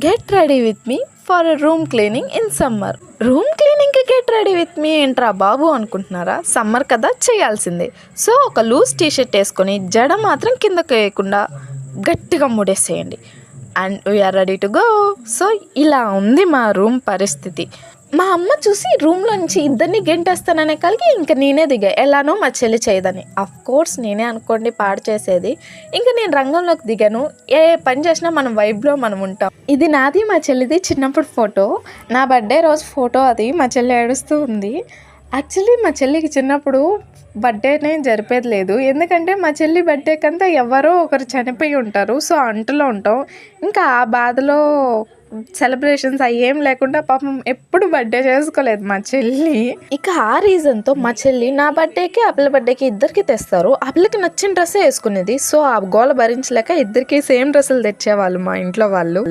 Get ready with me for room cleaning in summer. Room క్లీనింగ్కి get ready with me ఏంట్రా బాబు అనుకుంటున్నారా? Summer కదా, చేయాల్సిందే. సో ఒక లూజ్ టీషర్ట్ వేసుకొని జడ మాత్రం కిందకు వేయకుండా గట్టిగా ముడేసేయండి and we are ready to go. So ఇలా ఉంది మా రూమ్ పరిస్థితి. మా అమ్మ చూసి రూమ్లో నుంచి ఇద్దరిని గెంటేస్తాననే కలిగి ఇంకా నేనే దిగా, ఎలానో మా చెల్లి చేయదని. కోర్స్ నేనే అనుకోండి పాడు చేసేది. ఇంకా నేను రంగంలోకి దిగాను. ఏ పని చేసినా మనం వైబ్లో మనం ఉంటాం. ఇది నాది మా చెల్లిది చిన్నప్పుడు ఫోటో, నా బర్త్డే రోజు ఫోటో. అది మా చెల్లి ఏడుస్తూ ఉంది. యాక్చువల్లీ మా చెల్లికి చిన్నప్పుడు బర్త్డేనే జరిపేది లేదు, ఎందుకంటే మా చెల్లి బర్త్డేకంతా ఎవరో ఒకరు చనిపోయి ఉంటారు. సో అంటులో ఉంటాం. ఇంకా ఆ బాధలో సెలబ్రేషన్స్ అవి ఏం లేకుండా పాపం ఎప్పుడు బర్త్డే చేసుకోలేదు మా చెల్లి. ఇక ఆ రీజన్తో మా చెల్లి నా బర్త్డేకి ఆ పిల్ల బర్త్డేకి ఇద్దరికి తెస్తారు. ఆ పిల్లకి నచ్చిన డ్రెస్సే వేసుకునేది. సో ఆ గోల భరించలేక ఇద్దరికి సేమ్ డ్రెస్సులు తెచ్చేవాళ్ళు మా ఇంట్లో వాళ్ళు.